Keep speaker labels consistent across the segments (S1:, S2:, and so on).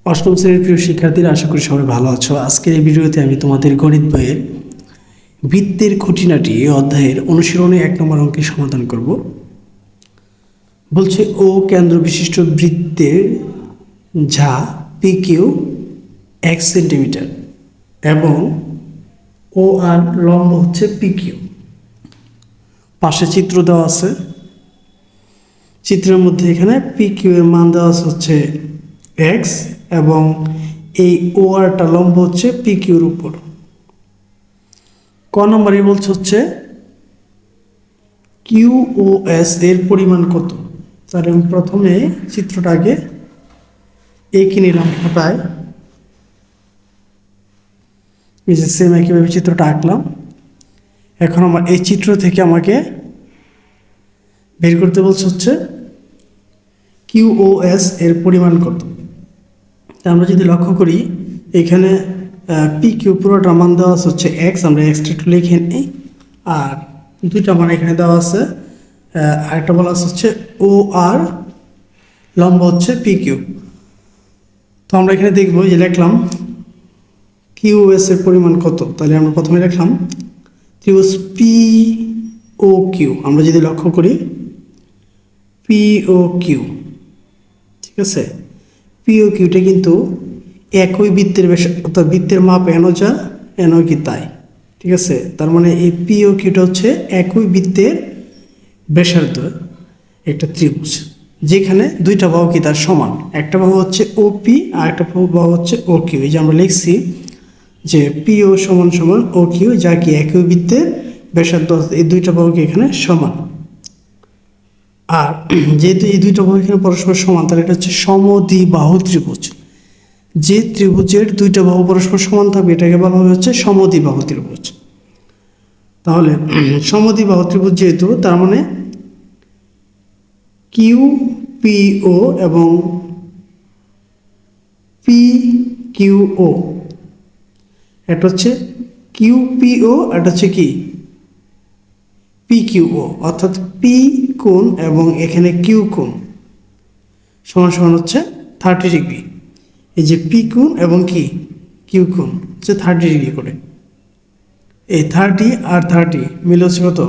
S1: অষ্টম শ্রেণীর প্রিয় শিক্ষার্থীরা, আশা করি সবাই ভালো আছো। আজকের এই ভিডিওতে আমি তোমাদের গণিত বইয়ের বৃত্তের খুঁটিনাটি এই অধ্যায়ের অনুশীলনে 1 নম্বর অঙ্কের সমাধান করব। বলছে ও কেন্দ্র বিশিষ্ট বৃত্তের যা পি কিউ 1 সেন্টিমিটার এবং ও আর লম্ব হচ্ছে পি কিউ। পাশে চিত্র দেওয়া আছে। চিত্রের মধ্যে এখানে পি কিউ এর মান দেওয়া হচ্ছে এক্স এবং এই ও আরটা লম্ব হচ্ছে পি কিউর উপর। ক নম্বরে বলছে হচ্ছে কিউ ও এস এর পরিমাণ কত। তাহলে আমি প্রথমে চিত্রটাকে এঁকে নিলাম খাতায়। এই যে সেম একইভাবে চিত্রটা আঁকলাম। এখন আমার এই চিত্র থেকে আমাকে বের করতে বলছে হচ্ছে কিউ ও এস এর পরিমাণ কত। তা আমরা যদি লক্ষ্য করি এখানে পি কিউ পুরোটা মান দেওয়া হচ্ছে এক্স, আমরা এক্সটা একটু লিখে নিই। আর দুইটা মান এখানে দেওয়া আছে, আরেকটা বলা হচ্ছে ও আর লম্ব হচ্ছে পি কিউ। তো আমরা এখানে দেখবো যে লিখলাম কিউ এস এর পরিমাণ কত। তাহলে আমরা প্রথমে লিখলাম ত্রিভুজ পি ও কিউ। আমরা যদি লক্ষ্য করি পি ও কিউ, ঠিক আছে, পি ও কিউটা কিন্তু একই বৃত্তের অর্থাৎ বৃত্তের মাপ এনও যা এনও কি তাই, ঠিক আছে। তার মানে এই পি ও কিউটা হচ্ছে একই বৃত্তের ব্যাসার্ধ একটা ত্রিভুজ, যেখানে দুইটা বাহু কি তার সমান। একটা বাহু হচ্ছে ও পি আর একটা বাহু হচ্ছে ও কিউ। এই যে আমরা লিখছি যে পি ও সমান সমান ও কিউ, যা কি একই বৃত্তের ব্যাসার্ধ, এই দুইটা বাহু কি এখানে সমান। আর যেহেতু এই দুইটা বাহু এখানে পরস্পর সমান, তাহলে এটা হচ্ছে সমদ্বিবাহু ত্রিভুজ। যে ত্রিভুজের দুইটা বাহু পরস্পর সমান থাকবে এটাকে বলা হবে হচ্ছে সমদ্বিবাহু ত্রিভুজ। তাহলে সমদ্বিবাহু ত্রিভুজ যেহেতু, তার মানে কিউ পি ও এবং পি কিউ ও, এটা হচ্ছে কিউ পি ও, এটা হচ্ছে কি পি কিউ ও, অর্থাৎ পি কোণ এবং এখানে কিউ কোণ সমান সমান হচ্ছে 30 ডিগ্রি। এই যে পি কোণ এবং কি কিউ কোণ হচ্ছে 30 ডিগ্রি করে। এই 30 আর 30 মিলে হচ্ছে কত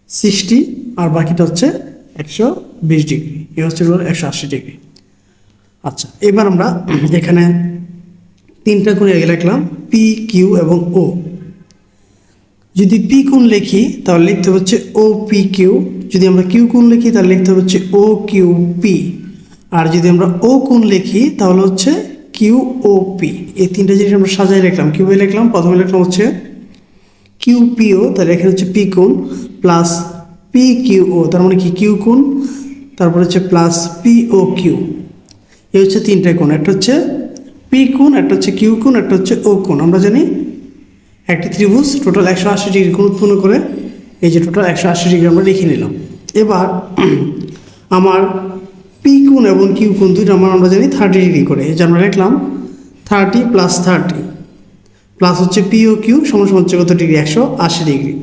S1: 60, আর বাকিটা হচ্ছে 120 ডিগ্রি। এ হচ্ছে 180 ডিগ্রি। আচ্ছা, এবার আমরা এখানে তিনটা কোণ আগে লিখলাম পি কিউ এবং ও। যদি পি কোণ লিখি তাহলে লিখতে হচ্ছে ও পি কিউ। যদি আমরা কিউ কোণ লিখি তাহলে লিখতে হচ্ছে ও কিউ পি। আর যদি আমরা ও কোণ লিখি তাহলে হচ্ছে কিউ ও পি। এই তিনটা জিনিস আমরা সাজাই লিখলাম। কিভাবে লিখলাম, প্রথমে লিখলাম হচ্ছে কিউ পি ও, তাহলে এখানে হচ্ছে পি কোণ প্লাস পি কিউ ও, তার মানে কি কিউ কোণ, তারপর হচ্ছে প্লাস পি ও কিউ। এই হচ্ছে তিনটা কোণ, একটা হচ্ছে পি কোণ, একটা হচ্ছে কিউ কোণ, একটা হচ্ছে ও কোণ। আমরা জানি একটি ত্রিভুজ টোটাল 180 ডিগ্রি কোণ উৎপন্ন করে। এই যে টোটাল 180 ডিগ্রি আমরা লিখে নিলাম। এবার আমার পি কোণ এবং কিউ কোণ দুইটা মান আমরা জানি 30 ডিগ্রি করে। এই যে আমরা লিখলাম 30 প্লাস 30 প্লাস হচ্ছে পি ও কিউ সমান সমান হচ্ছে কত ডিগ্রি 180 ডিগ্রি।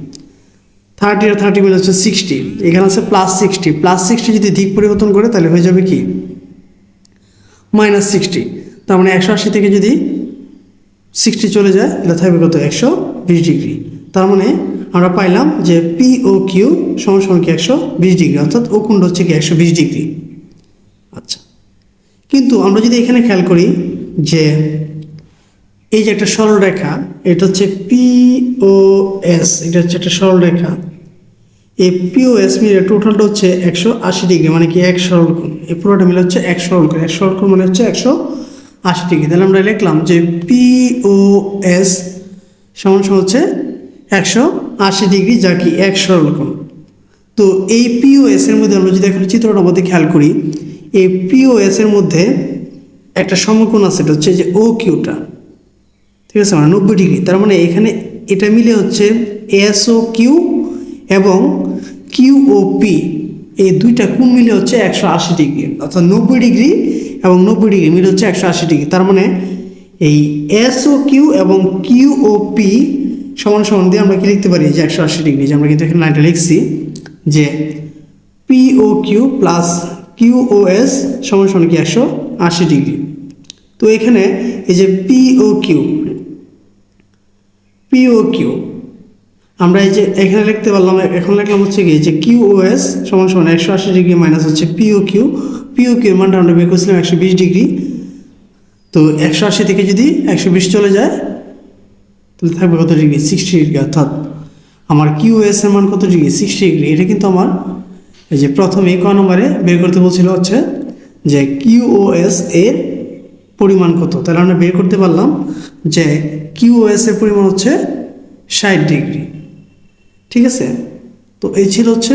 S1: 30 আর 30 মিলে হচ্ছে 60, এখানে আছে প্লাস 60। প্লাস 60 যদি দিক পরিবর্তন করে তাহলে হয়ে যাবে কি -60। তার মানে 180 থেকে যদি 60 চলে যায় তাহলে থাকবে কত 120 ডিগ্রি। তার মানে আমরা পাইলাম যে পি ও কিউ সমান সমান কি 120 ডিগ্রি, অর্থাৎ ও কোণ হচ্ছে কি 120 ডিগ্রি। আচ্ছা, কিন্তু আমরা যদি এখানে খেয়াল করি যে এই যে একটা সরলরেখা, এটা হচ্ছে পি ও এস, এটা হচ্ছে একটা সরলরেখা। এই পি ও এস মিলে টোটালটা হচ্ছে 180 ডিগ্রি, মানে কি এক সরলকোণ। এই পুরোটা মিলে হচ্ছে এক সরলকোণ। এক সরলকোণ মানে হচ্ছে 180 ডিগ্রি। তাহলে আমরা লিখলাম যে পি ও এস সমান সমান হচ্ছে 180 ডিগ্রি, যা কি এক সরলকোণ। তো এই পি ও এস এর মধ্যে আমরা যদি এখন চিত্রটার মধ্যে খেয়াল করি, এই পি ও এস এর মধ্যে একটা সমকোণ আছে, এটা হচ্ছে যে ও কিউটা, ঠিক আছে, মানে 90 ডিগ্রি। তার মানে এখানে এটা মিলে হচ্ছে এস ও কিউ এবং কিউ ও পি, এই দুইটা কোণ মিলে হচ্ছে 180 ডিগ্রি, অর্থাৎ 90 ডিগ্রি এবং 90 ডিগ্রি মিলে হচ্ছে 180 ডিগ্রি। তার মানে এই এস ও কিউ এবং কিউ ও পি সমান সমান দিয়ে আমরা কি লিখতে পারি যে 180 ডিগ্রি। যে আমরা কিন্তু এখানে লাইনটা লিখছি যে P O Q plus QoS সমান সমান কি 180 ডিগ্রি। তো এখানে এই যে POQ আমরা এই যে এখানে লিখতে পারলাম, এখন লিখলাম হচ্ছে কি যে QoS সমান সমান 180 ডিগ্রি মাইনাস হচ্ছে POQ এর মানটা আমরা বের করেছিলাম 120 ডিগ্রি। তো 180 থেকে যদি 120 চলে যায় তাহলে থাকবে কত ডিগ্রি, 60 ডিগ্রি। অর্থাৎ আমার QoS এর মান কত ডিগ্রি, 60 ডিগ্রি। এটা কিন্তু আমার এই যে প্রথমে ক নম্বরে বের করতে বলছিল হচ্ছে যে QoS এর পরিমাণ কত, তাহলে আমরা বের করতে পারলাম যে QoS এর পরিমাণ হচ্ছে 60 ডিগ্রি। ঠিক আছে, তো এই ছিল হচ্ছে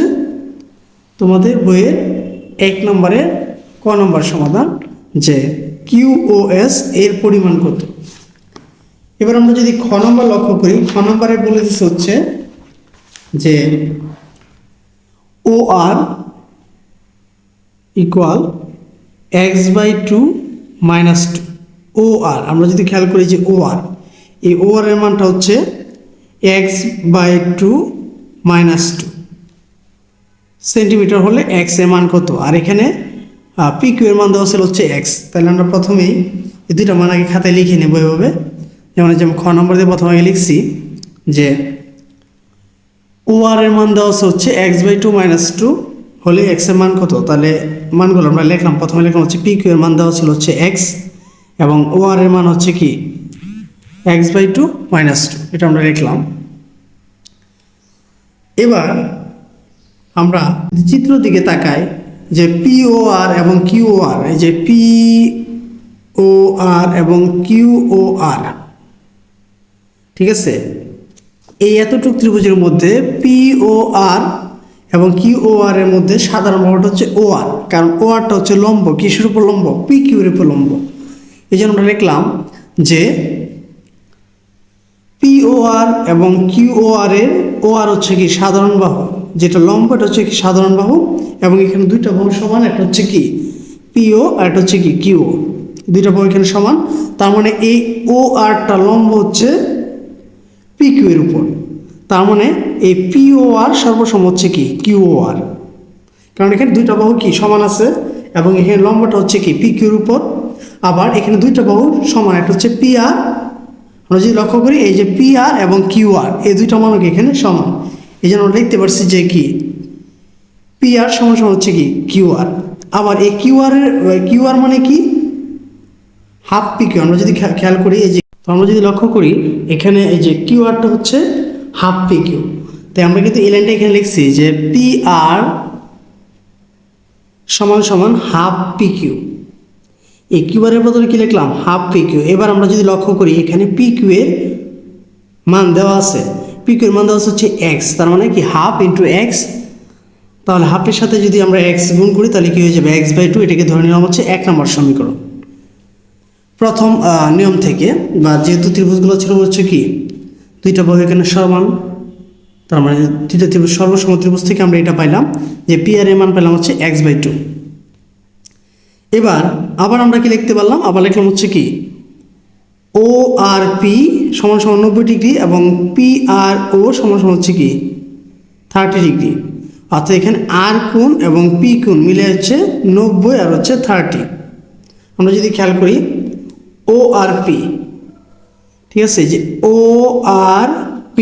S1: তোমাদের বইয়ের 1 নম্বরের ক নম্বর সমাধান যে QoS এর পরিমাণ কত। এবার আমরা যদি খ নম্বর লক্ষ্য করি, খ নম্বরে বলে দিচ্ছে হচ্ছে যে OR ইকুয়াল x/2 - 2। OR আমরা যদি খেয়াল করি যে OR, এই OR এর মানটা হচ্ছে x/2 - 2 সেন্টিমিটার হলে x এর মান কত, আর এখানে PQ এর মান দেওয়া ছিল হচ্ছে x। তাহলে আমরা প্রথমেই এই দুইটা মান আগে খাতায় লিখে নেব এভাবে, যেমন খ নম্বর দিয়ে প্রথমে আগে লিখছি যে OR এর মান দেওয়া হচ্ছে x/2 - 2 হলে x এর মান কত। তাহলে মানগুলো আমরা লিখলাম, প্রথমে লিখলাম হচ্ছে PQ এর মান দেওয়া ছিল হচ্ছে x এবং OR এর মান হচ্ছে কি x/2 - 2, এটা আমরা লিখলাম। এবার আমরা চিত্র দিকে তাকাই যে POR এবং QOR, এই যে POR এবং QOR, ঠিক আছে, এই এতটুকু ত্রিভুজের মধ্যে POR এবং QOR এর মধ্যে সাধারণ ভাগটা হচ্ছে OR, কারণ ORটা হচ্ছে লম্ব, কিসের উপর লম্ব, PQ এর উপর লম্ব। এই জন্য আমরা লিখলাম যে POR এবং QOR এর OR হচ্ছে কি সাধারণ বাহু, যেটা লম্ব এটা হচ্ছে কি সাধারণ বাহু, এবং এখানে দুইটা বাহু সমান, একটা হচ্ছে কি PO আর একটা হচ্ছে কি QO, দুইটা বাহু এখানে সমান। তার মানে এই ORটা লম্ব হচ্ছে PQ এর উপর, তার মানে এই POR সর্বসম হচ্ছে কি QOR, কারণ এখানে দুইটা বাহু কি সমান আছে এবং এখানে লম্বটা হচ্ছে কি PQ এর উপর। আবার এখানে দুইটা বাহু সমান, একটা হচ্ছে PR, আমরা যদি লক্ষ্য করি এই যে PR এবং QR এই দুইটা মান এখানে সমান, এই জন্য আমরা লিখতে পারছি যে কি PR সমান সমান হচ্ছে কি QR। আবার এই QR মানে কি হাফ PQ। আমরা যদি খেয়াল করি এই যে, তো আমরা যদি লক্ষ্য করি এখানে এই যে QRটা হচ্ছে হাফ PQ, তাই আমরা কিন্তু এই লাইনটা এখানে লিখছি যে PR সমান সমান হাফ PQ। এই QR এর বদলে কি লিখলাম, হাফ PQ। এবার আমরা যদি লক্ষ্য করি এখানে PQ এর মান দেওয়া আছে, PQ এর মান দেওয়া হচ্ছে x, তার মানে কি হাফ ইন্টু x। তাহলে হাফের সাথে যদি আমরা x গুণ করি তাহলে কি হয়ে যাবে x/2, এটাকে ধরে নিলাম হচ্ছে 1 নম্বর সমীকরণ। প্রথম নিয়ম থেকে, বা যেহেতু ত্রিভুজগুলো ছিল হচ্ছে কি দুইটা বাহু এখানে সমান, তার মানে দুইটা ত্রিভুজ সর্বসম ত্রিভুজ থেকে আমরা এটা পাইলাম যে PR এর মান পেলাম হচ্ছে x/2। এবার আবার আমরা কি লিখতে পারলাম, আবার লিখলাম হচ্ছে কি ORP সমান সমান 90 ডিগ্রি এবং PRO সমান সমান হচ্ছে কি 30 ডিগ্রি। অর্থাৎ এখানে R কোণ এবং P কোণ মিলে হচ্ছে 90 আর হচ্ছে 30। আমরা যদি খেয়াল করি ORP, ঠিক আছে, যে ORP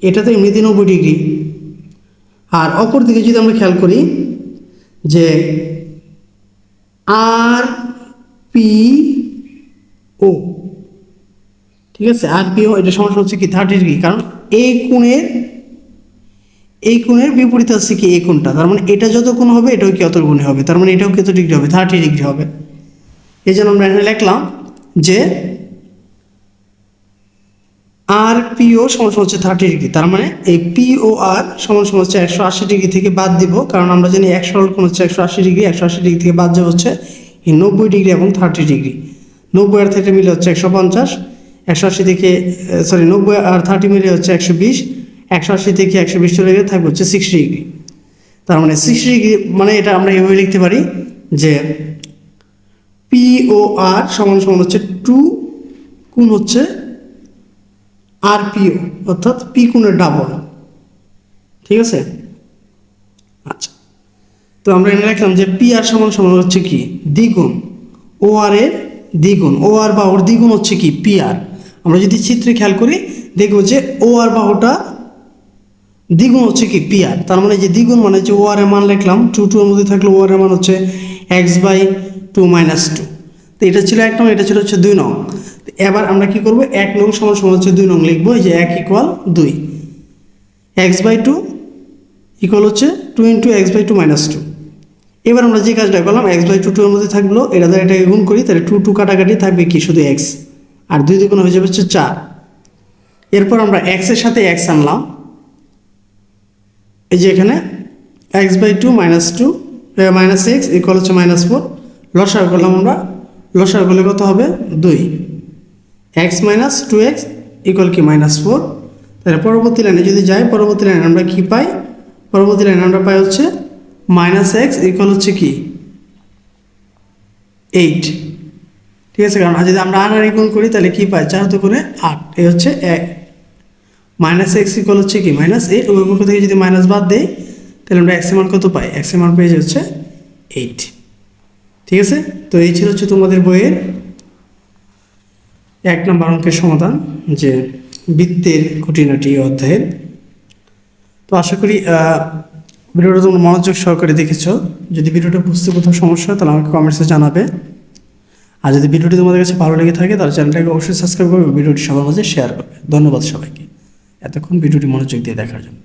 S1: এটা তো এমনিতে 90 ডিগ্রি। আর অপর দিকে যদি আমরা খেয়াল করি যে RPO, ঠিক আছে, RPO এটা সমান হচ্ছে কি 30 ডিগ্রি, কারণ এই কোণের বিপরীতে আছে কি এই কোণটা, তার মানে এটা যত কোণ হবে এটাও কি অত গুণে হবে, তার মানে এটাও কত ডিগ্রি হবে, 30 ডিগ্রি হবে। এই জন্য আমরা এখানে লিখলাম যে RPO সমান সমান হচ্ছে 30 ডিগ্রি, তার মানে এই POR সমান সমান হচ্ছে 180 ডিগ্রি থেকে বাদ দিব, কারণ আমরা জানি এক সরল কোণ হচ্ছে 180 ডিগ্রি, 180 ডিগ্রি থেকে বাদ যাবে হচ্ছে এই 90 ডিগ্রি এবং 30 ডিগ্রি। 90 আর 30 মিলে হচ্ছে 150, 180 থেকে 90 আর 30 মিলে হচ্ছে 120, 180 থেকে 120 চলে গেলে থাকবে হচ্ছে 60 ডিগ্রি। তার মানে 60 ডিগ্রি মানে এটা আমরা এভাবে লিখতে পারি যে POR সমান সমান হচ্ছে 2 গুণ হচ্ছে RPO, অর্থাৎ P কোণের ডাবল। ঠিক আছে, আচ্ছা তো আমরা এনে রাখলাম যে পি আর সমান সমান হচ্ছে কি দ্বিগুণ ও আর এর দ্বিগুণ, ও আর বাহুর দ্বিগুণ হচ্ছে কি পি আর। আমরা যদি চিত্রে খেয়াল করি দেখব যে ও আর বাহুটা দ্বিগুণ হচ্ছে কি পি আর, তার মানে যে দ্বিগুণ মানে যে ও আর এর মান লিখলাম 2 এর মধ্যে থাকলে ও আর এর মান হচ্ছে x/2 - 2। তো এটা ছিল 1 নং, এটা ছিল হচ্ছে 2 নং। এবার আমরা কি করব, 1 নং সমান সমান হচ্ছে 2 নং লিখবো, এই যে 1 = 2, x/2 ইকুয়াল হচ্ছে 2 × x/2 - 2। এবার আমরা যে কাজটা করলাম x/2 2 এর মধ্যে থাকলো, এটা দ্বারা এটাকে গুণ করি, তাহলে 2 2 কাটাকাটি থাকবে কি শুধু x, আর 2 দ্বিগুণ হয়ে যাবে হচ্ছে 4। এরপর আমরা x এর সাথে x আনলাম, এই যে এখানে x/2 - 2 - x ইকুয়াল হচ্ছে -4। লসাগু করলাম আমরা, লসাগু করলে কত হবে 2, x - 2x ইকুয়াল কি -4। তাহলে পরবর্তী লাইনে যদি যাই, পরবর্তী লাইনে আমরা কি পাই, পরবর্তী লাইনে আমরা পাই হচ্ছে -x ইকুয়াল হচ্ছে কি 8। ঠিক আছে, কারণ যদি আমরা আর গুণ করি তাহলে কি পাই 4 × 2 = 8, এই হচ্ছে -x ইকুয়াল হচ্ছে কি -8। ওই পক্ষ থেকে যদি মাইনাস বাদ দেই তাহলে আমরা x এর মান কত পাই, x এর মান পেয়ে যাচ্ছে 8। ঠিক আছে, তো এই ছিল হচ্ছে তোমাদের বইয়ের 1 নম্বর অঙ্কের সমাধান, যে বৃত্তের খুঁটিনাটি অধ্যায়ের। তো আশা করি ভিডিওটা তোমরা মনোযোগ সহকারে দেখেছো। যদি ভিডিওটা বুঝতে কোথাও সমস্যা হয় তাহলে আমাকে কমেন্টসে জানাবে। আর যদি ভিডিওটি তোমাদের কাছে ভালো লেগে থাকে তাহলে চ্যানেলটাকে অবশ্যই সাবস্ক্রাইব করবে, ভিডিওটি সবার মাঝে শেয়ার করবে। ধন্যবাদ সবাইকে এতক্ষণ ভিডিওটি মনোযোগ দিয়ে দেখার জন্য।